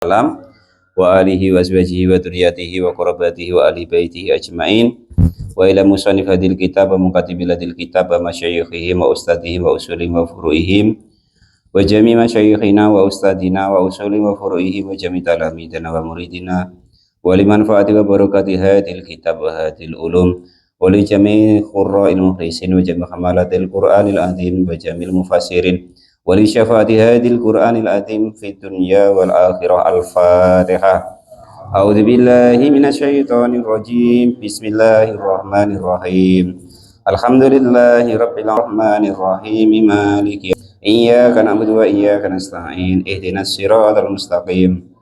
Salam wa alihi wa azwajihi wa dzurriyyatihi wa qurabatihi wa ahli baitihi ajmain wa ila musannif hadil kitab wa muqaddibil hadil kitab wa masyayikhihim wa ustadihim wa usulihim wa furu'ihim wa jami' masyayikhina wa ustadina wa usulihim wa furu'ihim wa jami' talamidana wa muridina wa liman fa'ati wa barakati hadil kitab wa hadil ulum wa li jami' khurra'il mukhlisin wa jami' hamalatil qur'anil azim wa jami'il mufassirin wali syafaati hadil Qur'anil azim fid dunya wal akhirah. Al-Fatihah. A'udzu billahi minasyaitonir rajim. Bismillahirrahmanirrahim. Alhamdulillahi rabbil alamin rahim maliki iyyaka na'budu wa iyyaka nasta'in ihdinas siratal mustaqim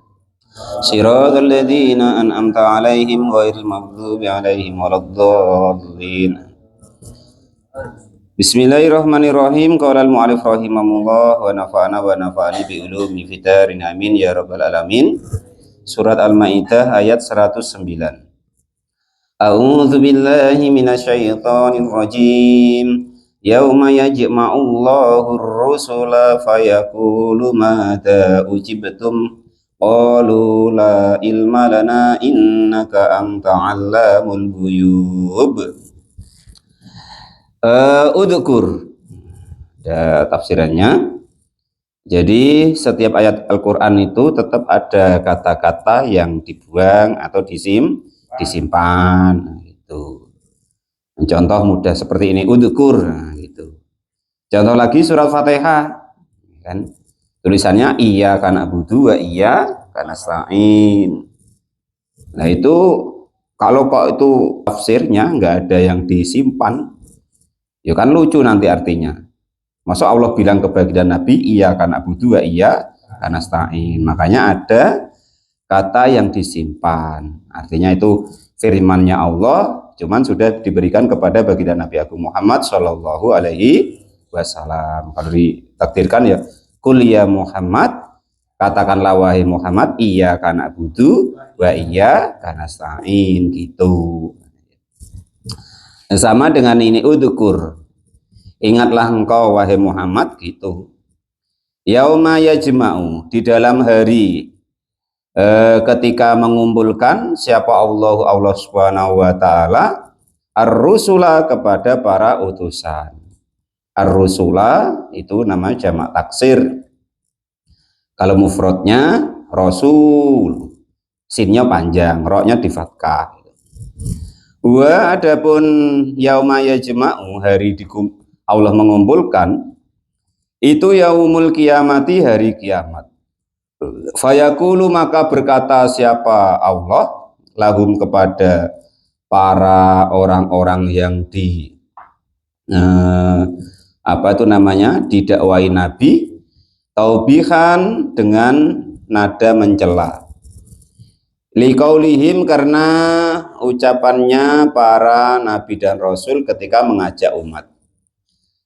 siratal ladzina an'amta 'alaihim ghairil maghdubi 'alaihim waladdallin. Bismillahirrahmanirrahim. Qala al-mu'allif rahimahullah wa nafa'ana wa nafa'ani bi ulumi fitarin amin ya rabbal alamin. Surat Al-Maidah ayat 109. A'udzu billahi minasyaitonir rajim. Yauma yajma'ullahu ar-rusula fayaqulu madza ujibtum qalu la ilma lana innaka anta 'allamul ghuyub. Udkur tafsirannya. Jadi setiap ayat Al-Quran itu tetap ada kata-kata yang dibuang atau disimpan gitu. Contoh mudah seperti ini, udkur gitu. Contoh lagi surat Fatihah kan, tulisannya iyyaka na'budu wa iyyaka nasta'in. Nah itu kalau kok itu tafsirnya nggak ada yang disimpan, ya kan lucu nanti artinya. Masa Allah bilang ke baginda Nabi iyyaka na'budu wa iyyaka nasta'in. Makanya ada kata yang disimpan. Artinya itu firman-Nya Allah, cuman sudah diberikan kepada baginda Nabi Agung Muhammad Shallallahu Alaihi Wasallam. Kalau ditakdirkan ya, qul ya Muhammad, katakanlah wahai Muhammad, iyyaka na'budu wa iyyaka nasta'in gitu. Sama dengan ini, udkur, ingatlah engkau wahai Muhammad gitu. Yauma yajma'u, di dalam hari ketika mengumpulkan siapa Allah Subhanahu wa taala ar-rusula kepada para utusan. Ar-rusula itu nama jamak taksir. Kalau mufradnya rasul, sinnya panjang, roknya di fathah. Wa adapun yauma yajma'u, hari Allah mengumpulkan, itu yaumul kiamati, hari kiamat. Fayaqulu, maka berkata siapa Allah, lahum kepada para orang-orang yang didakwai Nabi, taubihan dengan nada mencela. Liqaulihim, karena ucapannya para nabi dan rasul ketika mengajak umat.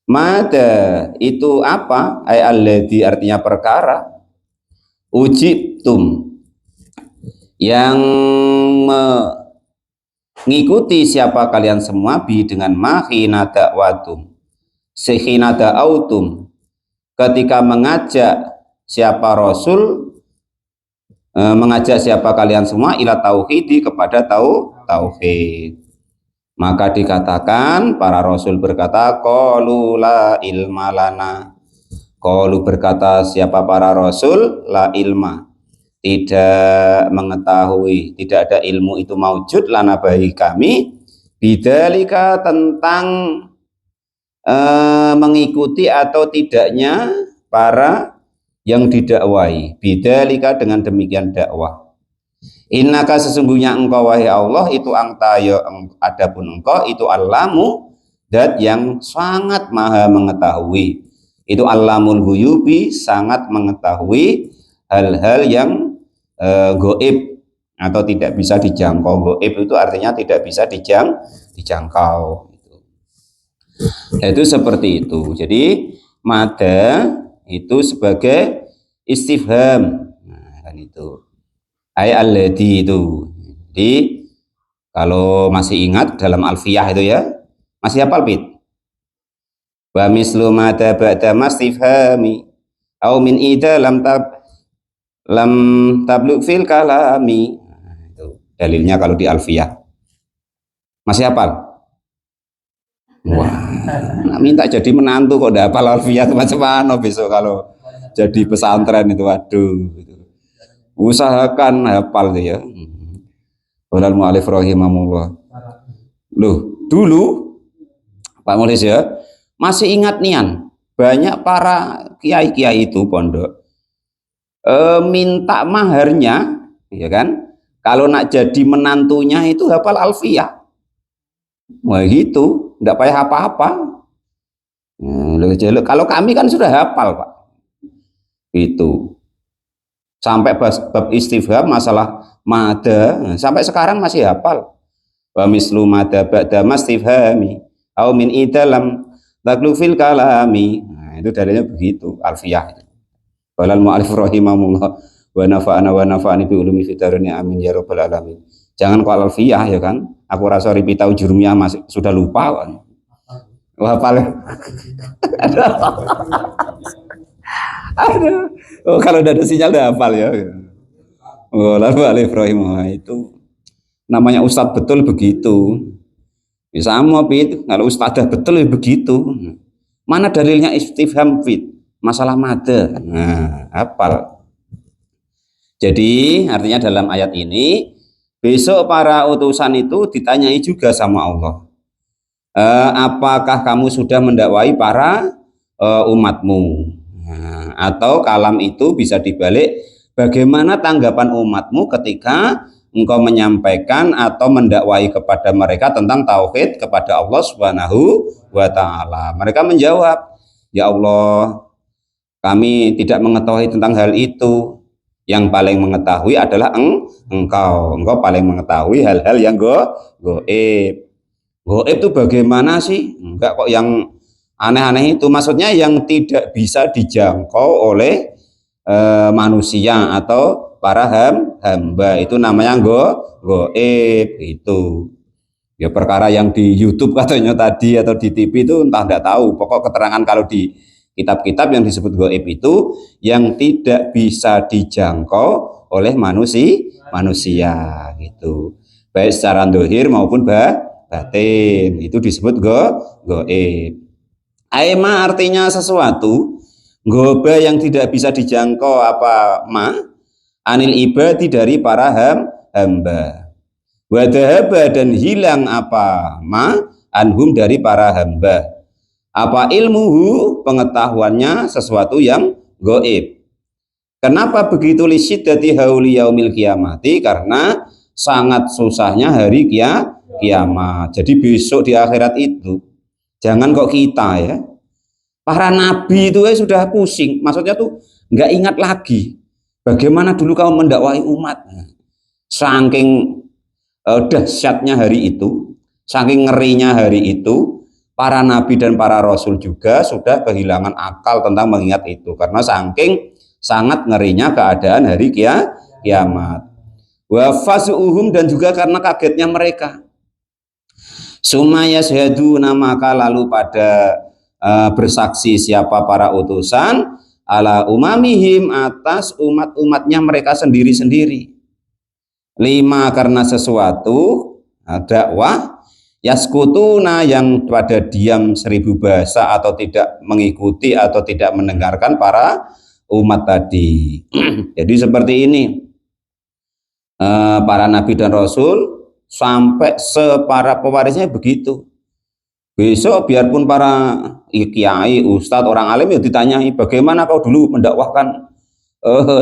Mada itu apa? Ay alladzi, artinya perkara. Ujibtum, yang mengikuti siapa kalian semua, bi dengan mahina da'watum, sehina da'autum, ketika mengajak siapa rasul, mengajak siapa kalian semua, ila tauhidi, kepada tauhid. Maka dikatakan para rasul berkata, qalu la ilma lana. Qalu, berkata siapa para rasul, la ilma, tidak mengetahui, tidak ada ilmu itu maujud lana bagi kami, bidzalika, tentang mengikuti atau tidaknya para yang didakwai, bidzalika, dengan demikian dakwah. Innaka, sesungguhnya engkau wahai Allah, itu angta, ya adapun engkau itu allamu, zat yang sangat maha mengetahui. Itu allamul ghuyubi, sangat mengetahui hal-hal yang goib atau tidak bisa dijangkau. Goib itu artinya tidak bisa dijangkau. Itu seperti itu. Jadi mada itu sebagai istifham. Nah, kan itu. Ay alladzi itu. Jadi kalau masih ingat dalam alfiyah itu ya, masih hafal Pit? Wa mislu mada ba'da mastifhami au min ida lam tab lam tabluk fil kalami. Nah, itu dalilnya kalau di Alfiyah. Masih hafal? Wah, minta jadi menantu kok udah hafal Alfiyah macam mana besok kalau jadi pesantren itu, waduh. Usahakan hafal tuh ya. Walal mu'alif rahimahullah. Loh, dulu Pak Mulis ya, masih ingat nian, banyak para kiai-kiai itu pondok minta maharnya, ya kan? Kalau nak jadi menantunya itu hafal Alfiyah. Wah gitu, enggak payah apa-apa. Kalau kami kan sudah hafal, Pak. Itu. Sampai bab istifham masalah mada, sampai sekarang masih hafal. Wa mislu mada ba'da mastifhami au min idalam taklu fil kalami. Nah, itu dalilnya begitu, Alfiyah. Walal mu'alif rahimahullah wa nafa'ani bi ulumi fitaruni amin ya rabbal alamin. Jangan kalau Alfiyah ya kan, aku rasa ripitau jurumiyah masih sudah lupa kan. Wah paling aduh. Oh, kalau udah ada sinyal udah hafal ya. Walal mu'alif rahimahullah itu namanya ustadz betul begitu. Ya sama Pit, kalau ustadzah betul ya begitu. Mana dalilnya istifham fit? Masalah mada. Nah, hafal. Jadi artinya dalam ayat ini besok para utusan itu ditanyai juga sama Allah. Apakah kamu sudah mendakwai para umatmu? Nah, atau kalam itu bisa dibalik, bagaimana tanggapan umatmu ketika engkau menyampaikan atau mendakwai kepada mereka tentang tauhid kepada Allah Subhanahu wa taala. Mereka menjawab, "Ya Allah, kami tidak mengetahui tentang hal itu. Yang paling mengetahui adalah engkau. Engkau paling mengetahui hal-hal yang goib. Goib itu bagaimana sih? Enggak kok yang aneh-aneh itu. Maksudnya yang tidak bisa dijangkau oleh manusia atau para hamba. Itu namanya goib. Itu. Ya perkara yang di YouTube katanya tadi atau di TV itu entah enggak tahu. Pokok keterangan kalau di kitab-kitab yang disebut goib itu yang tidak bisa dijangkau oleh manusia gitu, baik secara dohir maupun batin, itu disebut goib. Aima artinya sesuatu, goba yang tidak bisa dijangkau apa ma anil ibadi dari para hamba, wadahaba dan hilang apa ma anhum dari para hamba. Apa ilmuhu, pengetahuannya sesuatu yang goib. Kenapa begitu lisyiddati hauli yaumil kiamati? Karena sangat susahnya hari kiamat. Jadi besok di akhirat itu, jangan kok kita ya, para nabi itu sudah pusing. Maksudnya tuh nggak ingat lagi bagaimana dulu kamu mendakwai umat. Saking dahsyatnya hari itu, saking ngerinya hari itu, para nabi dan para rasul juga sudah kehilangan akal tentang mengingat itu karena saking sangat ngerinya keadaan hari kiamat. Wa fasuhum, dan juga karena kagetnya mereka. Sumaya syahaduna, maka lalu pada bersaksi siapa para utusan ala umamihim, atas umat-umatnya mereka sendiri-sendiri. 5, karena sesuatu dakwah yaskutuna, yang pada diam 1000 bahasa atau tidak mengikuti atau tidak mendengarkan para umat tadi. Jadi seperti ini, para nabi dan rasul sampai separa pewarisnya begitu. Besok biarpun para kiai, ustadz, orang alim ya ditanyai, bagaimana kau dulu mendakwahkan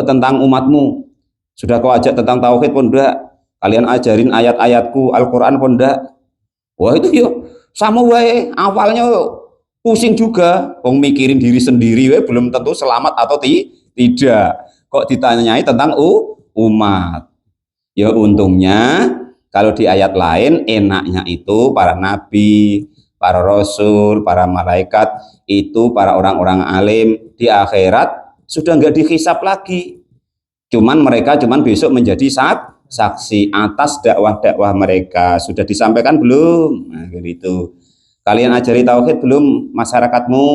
tentang umatmu? Sudah kau ajak tentang tauhid pun enggak? Kalian ajarin ayat-ayatku, Al-Quran pun enggak? Wah itu yuk sama wae, awalnya pusing juga, wong mikirin diri sendiri wae belum tentu selamat atau tidak. Kok ditanyai tentang umat? Ya untungnya kalau di ayat lain enaknya itu para nabi, para rasul, para malaikat, itu para orang-orang alim di akhirat sudah nggak dihisap lagi. Cuman mereka besok menjadi saksi atas dakwah-dakwah mereka. Sudah disampaikan belum? Nah, gitu. Kalian ajari tauhid belum masyarakatmu?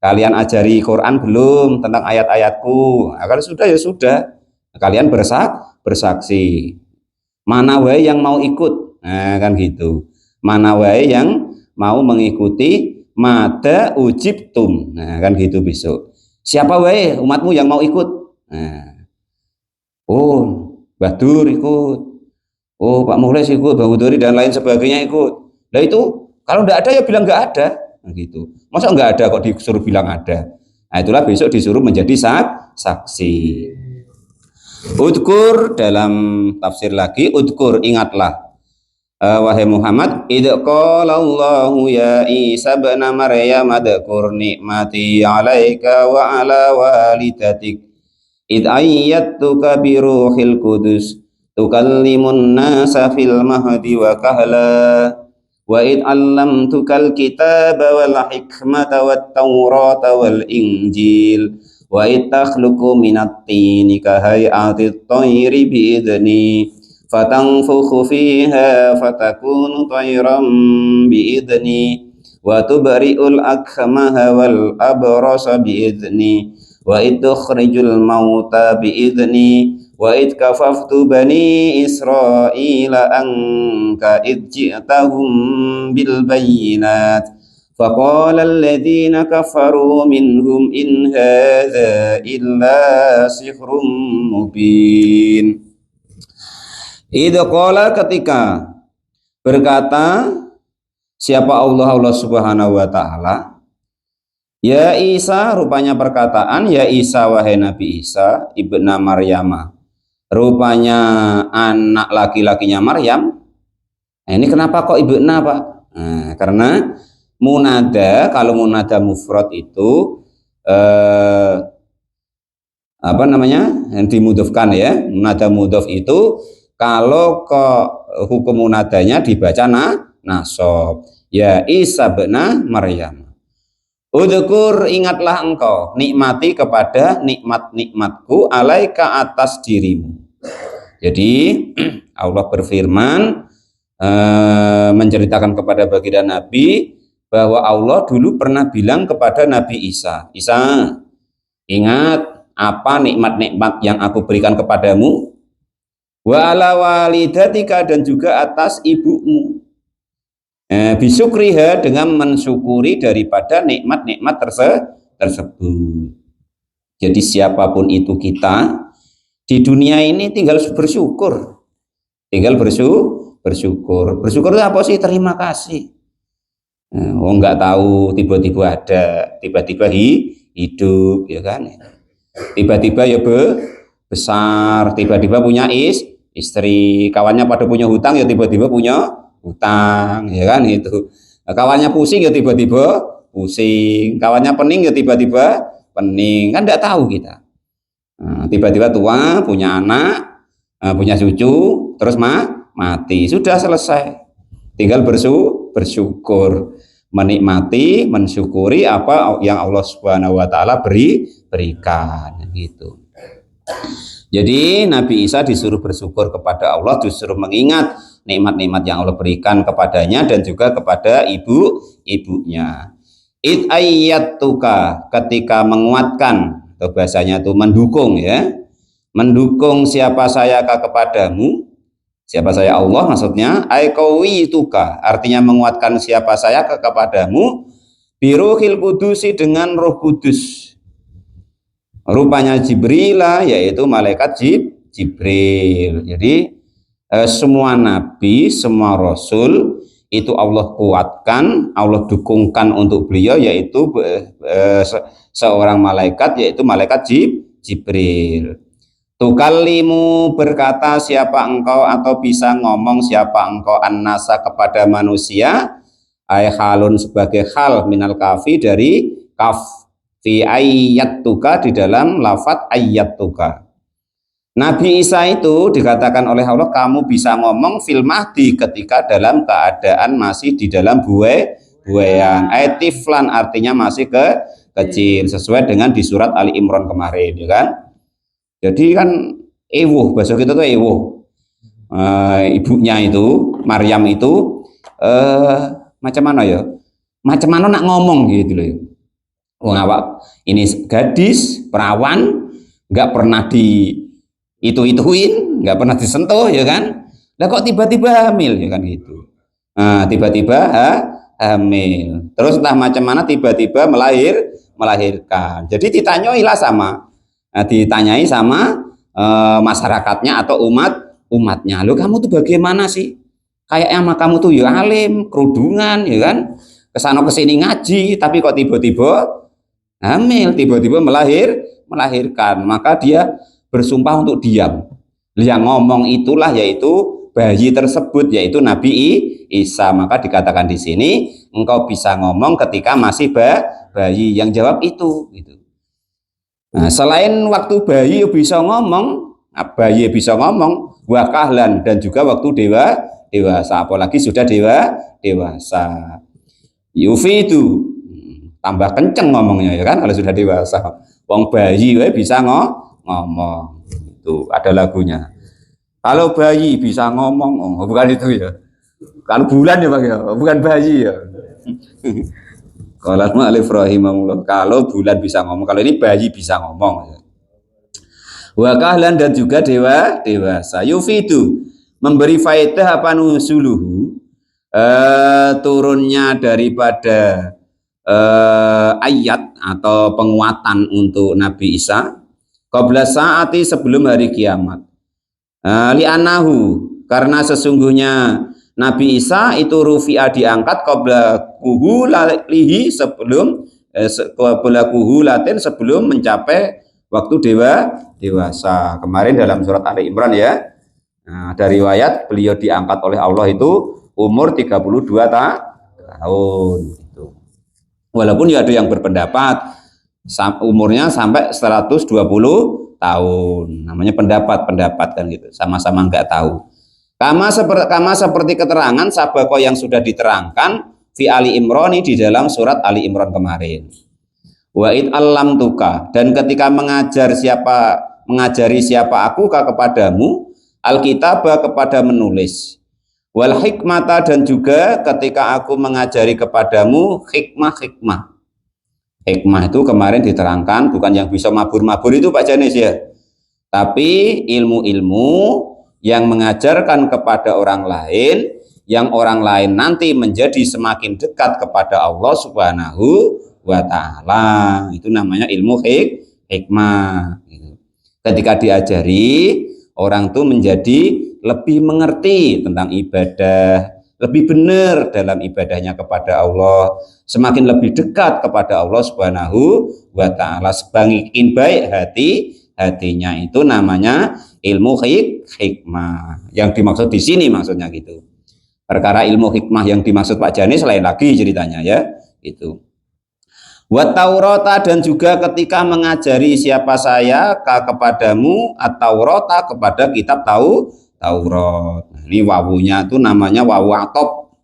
Kalian ajari Quran belum tentang ayat-ayatku? Nah, kalau sudah ya sudah. kalian bersaksi. Mana wae yang mau ikut, nah kan gitu. Mana wae yang mau mengikuti mada ujibtum, nah kan gitu besok. Siapa wae umatmu yang mau ikut? Nah, oh Mbah Dur ikut, oh Pak Muhlis ikut, Bang Udori dan lain sebagainya ikut. Nah itu kalau nggak ada ya bilang nggak ada, nah, gitu. Masa nggak ada kok disuruh bilang ada? Nah itulah besok disuruh menjadi saksi. Udkur dalam tafsir lagi, udkur ingatlah. Wahai Muhammad, idh qala Allahu ya Isa ibn Maryam adkur nikmati 'alaika wa 'ala walidatik id ayyatuka bi ruhil qudus tukallimun nasa fil mahdi wa kahla wa id 'allamtukal kitaba wal hikmata wat taurata wal injil wa id takhluqu minat tini ka hay'atit tayri bi idni fatanfukhu fiha fatakunu tayran biidni wa tubri'ul akmaha wal abrasa biidni wa id tukhrijul mauta biidni wa id kafaftu bani israila anka id ji'tahum bil bayyinat faqala alladhina kafaru minhum in hadza illa sihrun mubin. Idza qala ketika berkata siapa Allah Subhanahu wa taala, ya Isa, rupanya perkataan ya Isa, wahai Nabi Isa ibna Maryam, rupanya anak laki-lakinya Maryam. Nah, ini kenapa kok ibna, Pak? Nah, karena munada, kalau munada mufrad itu apa namanya, yang dimudofkan ya, munada mudhof itu kalau ke hukum munadanya dibaca nasab. Ya Isa bin Maryam. Udhkur, ingatlah engkau nikmati kepada nikmat-nikmatku alaika atas dirimu. Jadi Allah berfirman menceritakan kepada baginda Nabi bahwa Allah dulu pernah bilang kepada Nabi Isa, Isa, ingat apa nikmat-nikmat yang aku berikan kepadamu, wa ala walidatika, dan juga atas ibumu, bisukriha, dengan mensyukuri daripada nikmat-nikmat tersebut. Jadi siapapun itu kita di dunia ini tinggal bersyukur, bersyukur itu apa sih? Terima kasih. Oh nggak tahu, tiba-tiba ada, tiba-tiba hidup, ya kan? Tiba-tiba ya besar, tiba-tiba punya istri, kawannya pada punya hutang ya tiba-tiba punya hutang, ya kan itu. Kawannya pusing ya tiba-tiba pusing, kawannya pening ya tiba-tiba pening, kan tidak tahu kita. Tiba-tiba tua, punya anak, punya cucu, terus mati, sudah selesai. Tinggal bersyukur, menikmati, mensyukuri apa yang Allah Subhanahu wa taala berikan gitu. Jadi Nabi Isa disuruh bersyukur kepada Allah, disuruh mengingat nikmat-nikmat yang Allah berikan kepadanya dan juga kepada ibunya. Id ayyatuka, ketika menguatkan, atau bahasanya itu mendukung ya. Mendukung siapa saya kepadamu, siapa saya Allah maksudnya, aikawi-tuka, artinya menguatkan siapa saya kepadamu, biruhil kudusi, dengan roh kudus. Rupanya Jibril, yaitu malaikat Jibril. Jadi semua nabi, semua rasul itu Allah kuatkan, Allah dukungkan untuk beliau, yaitu seorang malaikat, yaitu malaikat Jibril. Tukallimu, berkata siapa engkau, atau bisa ngomong siapa engkau, annasa, kepada manusia, ay halun, sebagai hal, minal kafi, dari kaf, fi ayyatuka, di dalam lafadz ayyatuka. Nabi Isa itu dikatakan oleh Allah, kamu bisa ngomong fil mahdi, ketika dalam keadaan masih di dalam buayan. Tiflan, artinya masih kecil, sesuai dengan di surat Ali Imran kemarin, ya kan? Jadi kan ewuh, bahasa kita tuh ewuh. Ibunya itu Maryam itu macam mana ya? Macam mana nak ngomong gitu loh. Wong awak ini gadis perawan, nggak pernah itu-ituin, nggak pernah disentuh ya kan. Lah kok tiba-tiba hamil ya kan gitu. Nah, tiba-tiba hamil. Terus entah macam mana tiba-tiba melahirkan. Jadi ditanyai lah sama ditanyai sama masyarakatnya atau umatnya. Lo kamu tuh bagaimana sih? Kayaknya sama kamu tuh ya alim, kerudungan ya kan. Kesana kesini ngaji, tapi kok tiba-tiba hamil, tiba-tiba melahirkan. Maka dia bersumpah untuk diam. Yang ngomong itulah yaitu bayi tersebut, yaitu Nabi Isa. Maka dikatakan di sini engkau bisa ngomong ketika masih bayi. Yang jawab itu gitu. Nah, selain waktu bayi bisa ngomong, bayi bisa ngomong, wakahlan, dan juga waktu dewasa, apalagi sudah dewasa. Yufi itu tambah kenceng ngomongnya ya kan kalau sudah dewasa. Wong bayi bisa ngomong. Itu ada lagunya. Kalau bayi bisa ngomong, bukan itu ya. Kalau bulan ya Pak ya, bukan bayi ya. Kalau Alif rahimahullah, kalau bulan bisa ngomong, kalau ini bayi bisa ngomong. Wa kahlan, dan juga dewasa. Yufidu, memberi faedah apa nusuluhu, turunnya daripada ayat atau penguatan untuk Nabi Isa qabla saati, sebelum hari kiamat. Li'anahu, karena sesungguhnya Nabi Isa itu rufi'a, diangkat qabla kuhulatihi, sebelum qabla kuhulatin, sebelum mencapai waktu dewasa. Kemarin dalam surat Ali Imran ya, ada riwayat beliau diangkat oleh Allah itu umur 32 tahun gitu. Walaupun ya ada yang berpendapat umurnya sampai 120 tahun, namanya pendapat kan gitu, sama-sama nggak tahu. Kama seperti keterangan sabako yang sudah diterangkan fi Ali Imran, di dalam surat Ali Imran kemarin. Wa id alam tuka, dan ketika mengajari siapa aku kepadamu, alkitab, kepada menulis, wal hikmata, dan juga ketika aku mengajari kepadamu hikmah. Hikmah itu kemarin diterangkan bukan yang bisa mabur-mabur itu Pak Janis ya, tapi ilmu-ilmu yang mengajarkan kepada orang lain, yang orang lain nanti menjadi semakin dekat kepada Allah Subhanahu wa Ta'ala. Itu namanya ilmu hikmah. Ketika diajari, orang itu menjadi lebih mengerti tentang ibadah, lebih benar dalam ibadahnya kepada Allah, semakin lebih dekat kepada Allah Subhanahu wa Ta'ala, semakin baik hatinya. Itu namanya ilmu hikmah. Yang dimaksud di sini maksudnya gitu. Perkara ilmu hikmah yang dimaksud Pak Janis lain lagi ceritanya ya, itu. Wa Taurata, dan juga ketika mengajari siapa saya kepadamu at-Taurata, kepada kitab Taurat. Ini wawunya itu namanya wawu atop.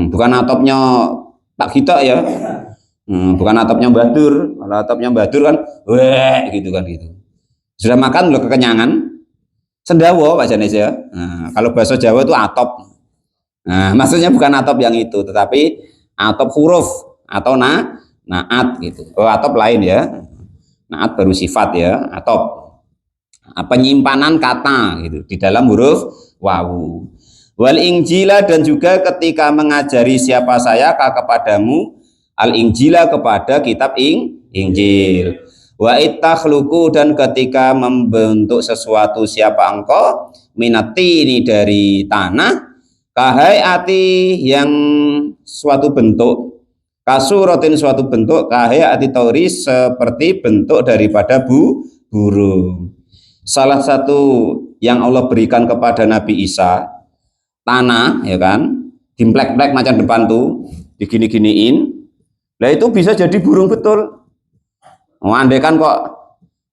Bukan atopnya tak kita ya. Bukan atopnya Badur. Kalau atopnya Badur kan weh gitu kan gitu. Sudah makan belum kekenyangan? Sendawa Pak Janis ya. Nah, kalau bahasa Jawa itu atop. Nah, maksudnya bukan atop yang itu, tetapi atop huruf atau naat gitu. Oh, atop lain ya. Naat baru sifat ya, atop. Penyimpanan kata gitu di dalam huruf wawu. Wal Injila, dan juga ketika mengajari siapa saya kepadamu al Injila, kepada kitab Injil. Wa ittakhluqu, dan ketika membentuk sesuatu siapa engkau minati, ini dari tanah, kahayati, yang suatu bentuk, kasuratin, suatu bentuk, kahayati tauri, seperti bentuk daripada burung. Salah satu yang Allah berikan kepada Nabi Isa tanah ya kan, dimplek-plek macam depan tuh, digini-giniin, nah itu bisa jadi burung betul. Andai kan kok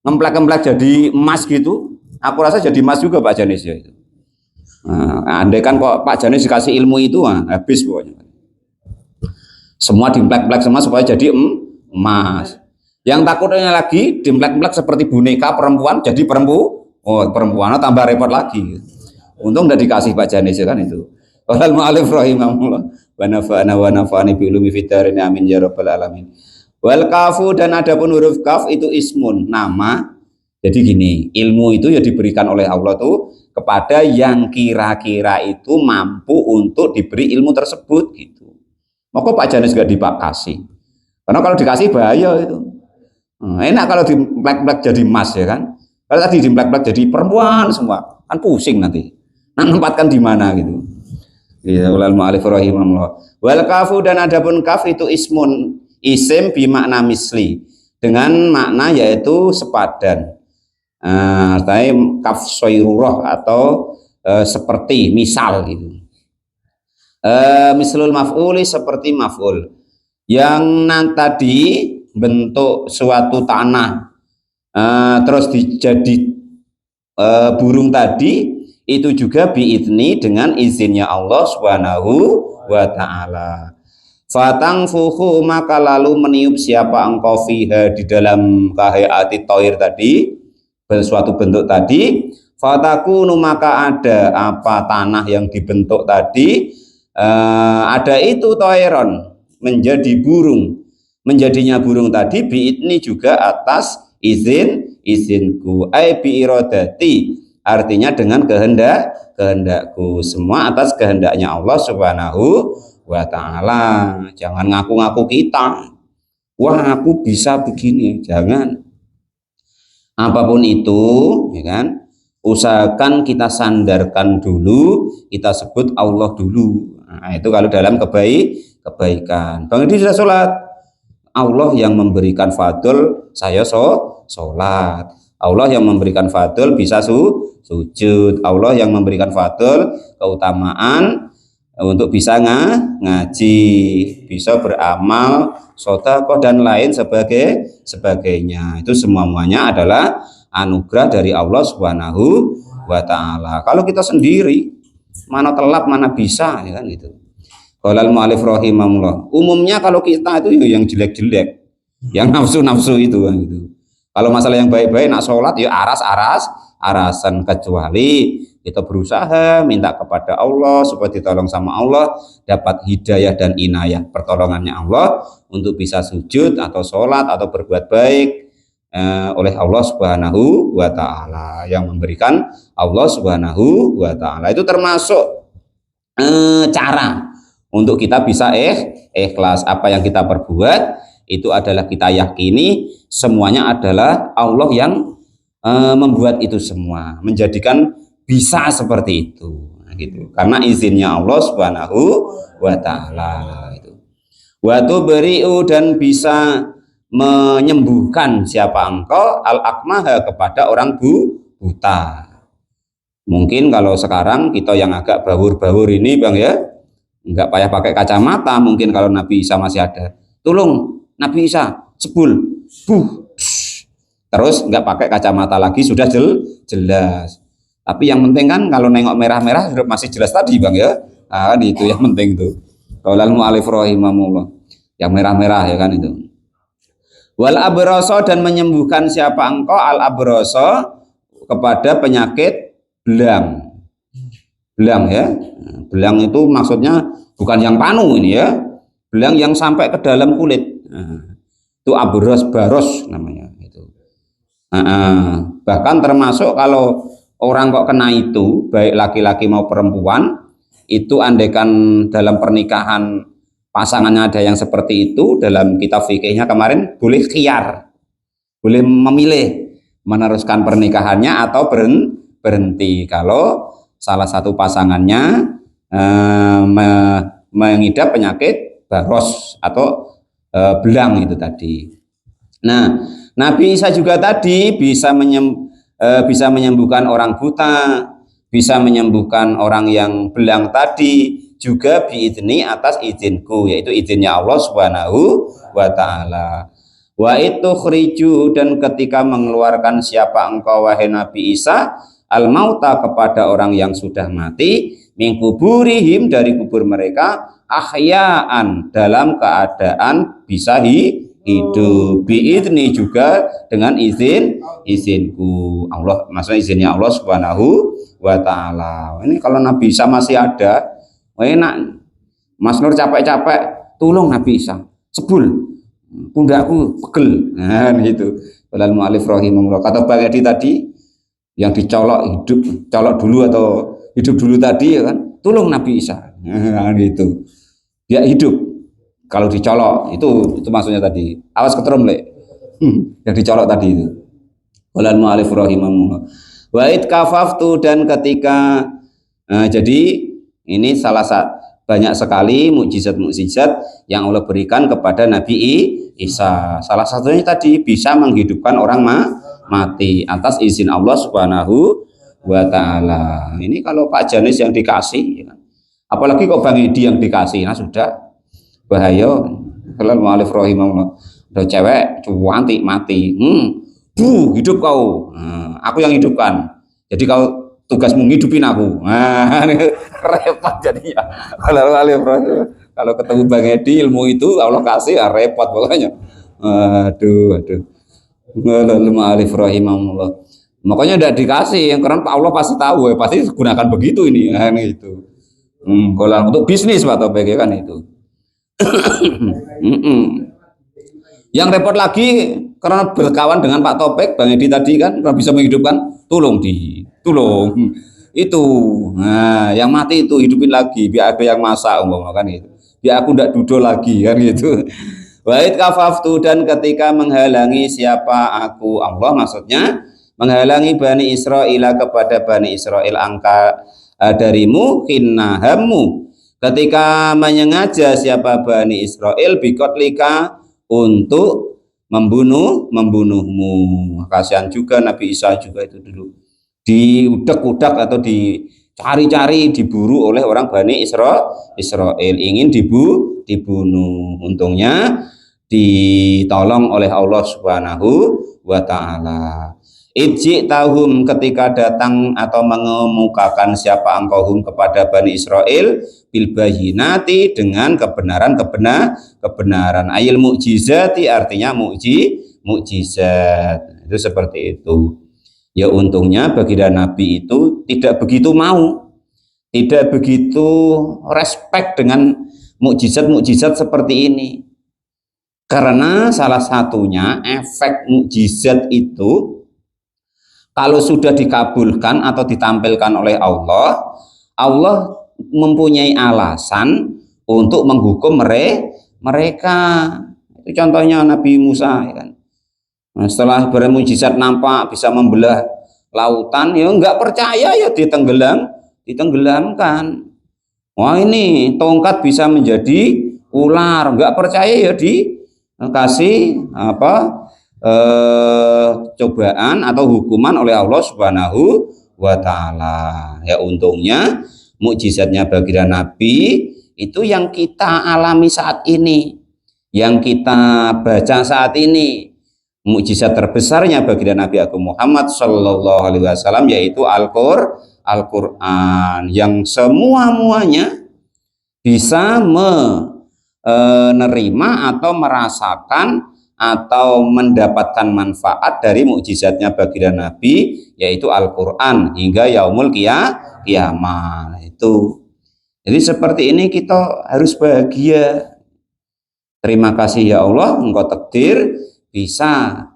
ngemplek-ngemplek jadi emas gitu, aku rasa jadi emas juga Pak Janis ya itu. Andai kan kok Pak Janis dikasih ilmu itu, habis pokoknya. Semua dimplek-plek semua supaya jadi emas. Yang takutnya lagi dimplek-plek seperti boneka perempuan jadi perempuan tambah repot lagi. Untung udah dikasih Pak Janis ya kan itu. Qala al-mu'allif rahimahullah wa nafa'ana wa nafa'ani bi ulumi fid dharain amin ya rabbal alamin. Wal kafu, dan adapun huruf kaf itu ismun, nama. Jadi gini, ilmu itu ya diberikan oleh Allah tuh kepada yang kira-kira itu mampu untuk diberi ilmu tersebut gitu. Maka Pak Janes gak dipakasih. Karena kalau dikasih bahaya itu. Enak kalau dimplek-plek jadi emas ya kan. Kalau tadi dimplek-plek jadi perempuan semua, kan pusing nanti. Nah, nempatkan di mana gitu. Ya, ulal mu'alif rahimahullah. Wal kafu dan adapun kaf itu ismun, isim bimakna misli. Dengan makna yaitu sepadan. Artinya kaf soirurah atau seperti misal gitu. Mislul maf'uli seperti maf'ul yang tadi bentuk suatu tanah terus jadi burung tadi itu juga biidni dengan izinnya Allah Subhanahu wa ta'ala. Fatang fuhu maka lalu meniup siapa engkau fiha di dalam kahayati toir tadi suatu bentuk tadi, fatakunu maka ada apa tanah yang dibentuk tadi ada itu toiron menjadi burung, menjadinya burung tadi biidni juga atas izinku ai bi iradati, artinya dengan kehendakku, semua atas kehendaknya Allah Subhanahu wa ta'ala. Jangan ngaku-ngaku kita, wah aku bisa begini, jangan. Apapun itu ya kan, usahakan kita sandarkan dulu, kita sebut Allah dulu. Nah, itu kalau dalam kebaikan. Bang Edi sudah sholat, Allah yang memberikan fadl saya sholat, Allah yang memberikan fadl bisa sujud, Allah yang memberikan fadl keutamaan untuk bisa ngaji, bisa beramal, sedekah dan lain sebagainya. Itu semuanya adalah anugerah dari Allah Subhanahu wa ta'ala. Kalau kita sendiri mana telap mana bisa ya kan itu. Qalal mu'alif rahimahullah. Umumnya kalau kita itu yang jelek-jelek, yang nafsu-nafsu itu kan gitu. Kalau masalah yang baik-baik nak sholat ya arasan, kecuali kita berusaha minta kepada Allah supaya ditolong sama Allah, dapat hidayah dan inayah pertolongannya Allah untuk bisa sujud atau sholat atau berbuat baik oleh Allah Subhanahu wa ta'ala, yang memberikan Allah Subhanahu wa ta'ala. Itu termasuk cara untuk kita bisa ikhlas. Apa yang kita perbuat itu adalah kita yakini semuanya adalah Allah yang membuat itu semua, menjadikan bisa seperti itu gitu. Karena izinnya Allah Subhanahu wa ta'ala itu. Wa tubri'u dan bisa menyembuhkan siapa engkau al-akmaha kepada orang buta. Mungkin kalau sekarang kita yang agak bawur-bawur ini Bang ya, enggak payah pakai kacamata, mungkin kalau Nabi Isa masih ada. Tolong Nabi Isa sebul, terus enggak pakai kacamata lagi sudah jelas. Tapi yang penting kan kalau nengok merah-merah masih jelas tadi Bang ya. Nah, itu yang penting tuh. Qaulal mu'alif rahimahullah. Yang merah-merah ya kan itu. Wal abroso dan menyembuhkan siapa engkau al abroso kepada penyakit belang. Belang ya. Belang itu maksudnya bukan yang panu ini ya. Belang yang sampai ke dalam kulit. Itu abros baros namanya itu. Bahkan termasuk kalau orang kok kena itu, baik laki-laki mau perempuan, itu andaikan dalam pernikahan pasangannya ada yang seperti itu, dalam kitab fikihnya kemarin boleh khiyar, boleh memilih meneruskan pernikahannya atau berhenti kalau salah satu pasangannya mengidap penyakit baros atau belang itu tadi. Nah, Nabi Isa juga tadi bisa menyembuhkan orang buta, bisa menyembuhkan orang yang belang tadi, juga biidni atas izinku, yaitu izinnya Allah Subhanahu wa ta'ala. Wa itu khriju dan ketika mengeluarkan siapa engkau wahai Nabi Isa al-mauta kepada orang yang sudah mati min kuburihim dari kubur mereka ahyaan dalam keadaan bisa hidup biidni juga dengan izinku Allah, maksudnya izinnya Allah Subhanahu wa ta'ala. Ini kalau Nabi Isa masih ada enak, Mas Nur capek-capek tolong Nabi Isa sebul, pundakku pegel. Nah, gitu. Walal mu'alif rahimahullah. Kata Bang Edi tadi yang dicolok hidup, colok dulu atau hidup dulu tadi ya kan, tolong Nabi Isa. Nah, gitu. Dia hidup. Kalau dicolok itu maksudnya tadi. Awas keterum le. Yang dicolok tadi itu. Walal mu'alif rahimahullah. Wa'id kafaftu, dan ketika jadi ini salah satu banyak sekali mukjizat-mukjizat yang Allah berikan kepada Nabi Isa. Salah satunya tadi bisa menghidupkan orang mati atas izin Allah Subhanahu wa taala. Ini kalau Pak Janis yang dikasih ya kan. Apalagi kok Bang Edi yang dikasih. Nah sudah bahaya. Kalau mu'alif rahimahullah. Udah cewek cuantik mati. Hidup kau. Nah, aku yang hidupkan. Jadi kau tugasmu ngidupin aku. Nah, repot jadinya. Kalau ketemu Bang Edi ilmu itu Allah kasih ya repot pokoknya. Aduh. Alif rahimahullah. Makanya tidak dikasih, yang karena Allah pasti tahu ya, pasti gunakan begitu ini. Nah, itu. Kalau untuk bisnis Pak Topik kan itu. Yang repot lagi karena berkawan dengan Pak Topik, Bang Edi tadi kan bisa menghidupkan, tolong itu. Nah, yang mati itu hidupin lagi, biar ada yang masak kan itu. Biar aku tidak duduk lagi kan gitu. Wa'id kafaftu, dan ketika menghalangi siapa aku, Allah maksudnya menghalangi Bani Israel kepada Bani Israel angka darimu hinnahamu, ketika menyengaja siapa Bani Israel bikotlika untuk membunuhmu. Kasihan juga Nabi Isa juga itu dulu diudak-udak atau dicari-cari, diburu oleh orang Bani Israel, ingin dibunuh. Untungnya ditolong oleh Allah Subhanahu wa taala. Ijji tahum, ketika datang atau mengemukakan siapa engkauhum kepada Bani Israel bil bayyinati, dengan kebenaran ayil mukjizati, artinya mukjizat. Itu seperti itu. Ya untungnya baginda Nabi itu tidak begitu respect dengan mukjizat seperti ini. Karena salah satunya efek mukjizat itu kalau sudah dikabulkan atau ditampilkan oleh Allah, Allah mempunyai alasan untuk menghukum mereka. Itu contohnya Nabi Musa ya kan. Nah, setelah bermukjizat nampak bisa membelah lautan, ya enggak percaya ya ditenggelamkan. Wah, ini tongkat bisa menjadi ular, enggak percaya ya dikasih cobaan atau hukuman oleh Allah Subhanahu wa taala. Ya untungnya mukjizatnya baginda Nabi itu yang kita alami saat ini, yang kita baca saat ini. Mukjizat terbesarnya baginda Nabi Agung Muhammad Sallallahu Alaihi Wasallam yaitu Al-Quran, yang semuanya bisa menerima atau merasakan atau mendapatkan manfaat dari mukjizatnya baginda Nabi, yaitu Al-Quran hingga yaumul kiamat. Itu jadi seperti ini kita harus bahagia. Terima kasih ya Allah, Engkau takdir bisa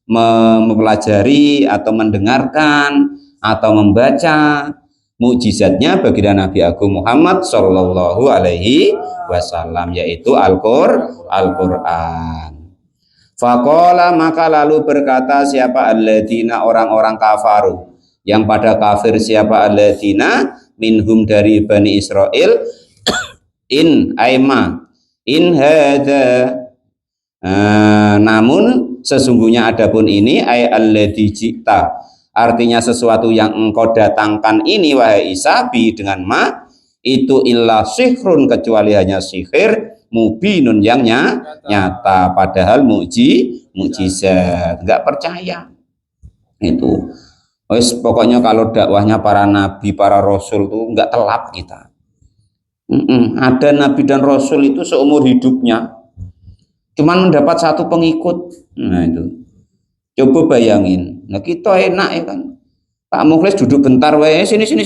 mempelajari atau mendengarkan atau membaca mukjizatnya baginda Nabi Agung Muhammad Sallallahu Alaihi Wasallam, yaitu Al-Quran. Faqala, maka lalu berkata siapa alladzina, orang-orang kafaru yang pada kafir, siapa alladzina minhum dari Bani Israel, in hadza, namun sesungguhnya adapun ini ay alladzi jita, artinya sesuatu yang engkau datangkan ini wahai Isa, bi dengan itu illa sihrun, kecuali hanya sihir, mubinun yang nyata, padahal mukjizat. Enggak percaya itu. Wes pokoknya kalau dakwahnya para nabi, para rasul tuh enggak telap kita. Ada nabi dan rasul itu seumur hidupnya cuman mendapat satu pengikut. Nah itu coba bayangin. Nah kita enak ya kan, Pak Mukhlis duduk bentar sini 10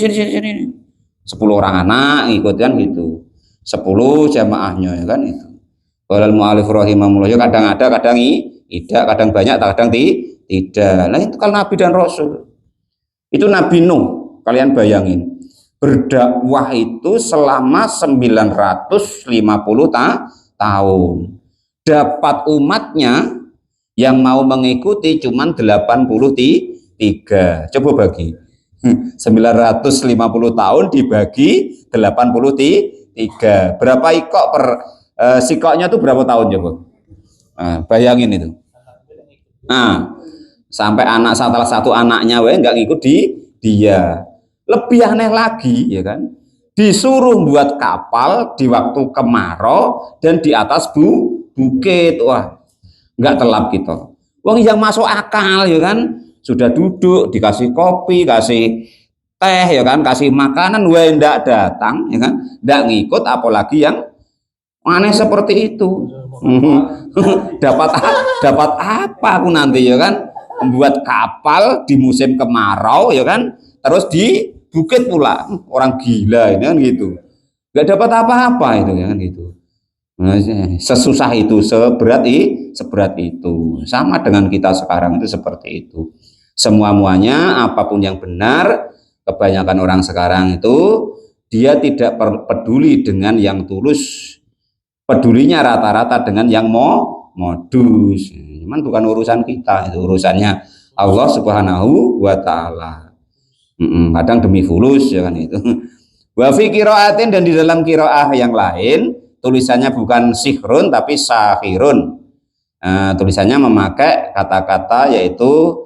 orang anak ngikut kan gitu, 10 jamaahnya ya kan itu. Qala al-mu'allif rahimahullah, ya kadang ada, kadang tidak, kadang banyak, kadang tidak. Nah itu kalau Nabi dan Rasul. Itu Nabi Nuh, kalian bayangin. Berdakwah itu selama 950 tahun. Dapat umatnya yang mau mengikuti cuman 83. Coba bagi. 950 tahun dibagi 83. Berapa ikok per sikoknya tuh berapa tahun coba? Nah, bayangin itu. Nah, sampai anak salah satu anaknya nggak ngikut dia. Lebih aneh lagi, ya kan? Disuruh buat kapal di waktu kemarau dan di atas bukit. Wah, nggak telap gitu. Wong yang masuk akal, ya kan? Sudah duduk, dikasih kopi, kasih teh, ya kan? Kasih makanan, wah ndak datang, ya kan? Ndak ngikut, apalagi yang aneh seperti itu. dapat apa aku nanti, ya kan? Membuat kapal di musim kemarau, ya kan? Terus di bukit pula, orang gila ini kan gitu. Nggak dapat apa-apa itu, ya kan gitu. Nah, sesusah itu, seberat itu. Sama dengan kita sekarang itu seperti itu. Semua-muanya apapun yang benar, kebanyakan orang sekarang itu dia tidak peduli dengan yang tulus. Pedulinya rata-rata dengan yang modus. Cuman bukan urusan kita, itu urusannya Allah Subhanahu wa taala. Kadang demi fulus, ya kan itu. Wa fi qiraatin, dan di dalam qiraah yang lain tulisannya bukan sihrun tapi sahirun. Tulisannya memakai kata-kata yaitu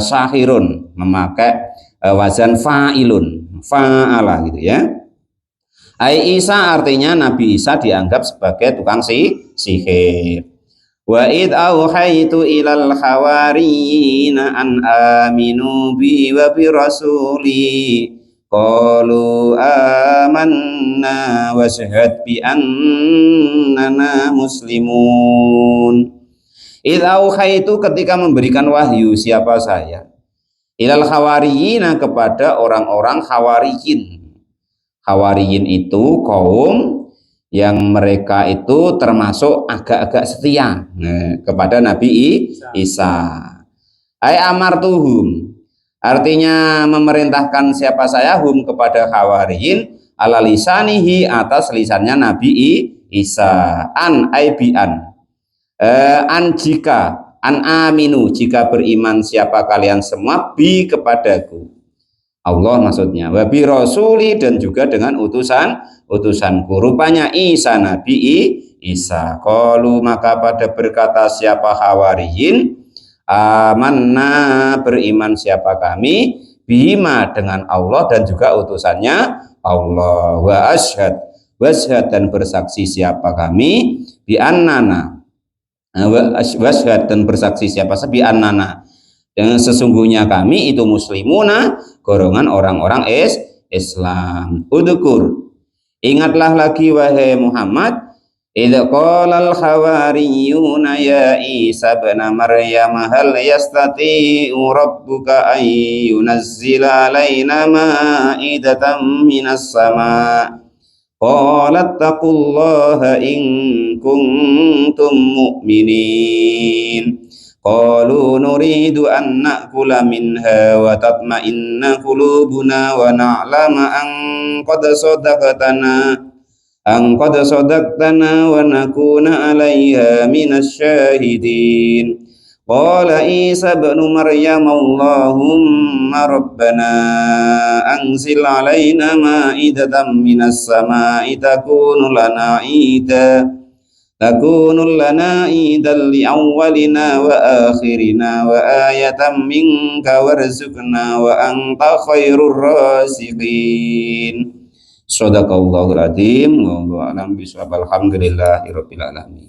sahirun, memakai wazan fa'ilun, fa'ala gitu ya. Ai Isa, artinya Nabi Isa dianggap sebagai tukang sihir. Wa id auhaitu ilal hawariyina an aminu bi wa bi rasuli qalu amanna wa syahad bi annana muslimun. Id auhaitu, ketika memberikan wahyu, siapa saya, ilal hawariyina, kepada orang-orang hawariyin. Hawariyin itu kaum yang mereka itu termasuk agak-agak setia kepada Nabi Isa. Ai amartuhum, artinya memerintahkan siapa saya, hum, kepada hawariyin, ala lisanihi, atas lisannya Nabi Isa. An ai bi an, jika, an aminu, jika beriman siapa kalian semua, bi, kepadaku, Allah maksudnya, wabi rasuli, dan juga dengan utusanku. Rupanya Isa, Nabi Isa. Qalu, maka pada berkata siapa hawariyin, amanna, beriman siapa kami, bima, dengan Allah dan juga utusannya Allah, wa ashad, washad, dan bersaksi siapa kami, bi annana, washad, dan bersaksi siapa bi annana, dan sesungguhnya kami itu muslimuna, golongan orang-orang Islam. Udkur, ingatlah lagi wahai Muhammad, idz qalal hawariyuna ya Isa ibn Maryam hal yastati'u rabbuka ay yunazzila alaina ma'idatan minas sama' qala taqullaha in kuntum mu'minin. Qalu nuridu an na'kula minha wa tatma'inna qulubuna wa na'lama an qad sadaqtana wa nakuna 'alayha minasy syahidin. Qala Isa ibn Maryam Allahumma rabbana anzil 'alaina ma'idatan minas sama'i takunu lana 'ida li awwalina wa akhirina wa ayatan minka warzuqna wa anta khairur raziqin. Shadaqallahul adzim. Wallahu a'lam bishawab. Alhamdulillahirabbil alamin.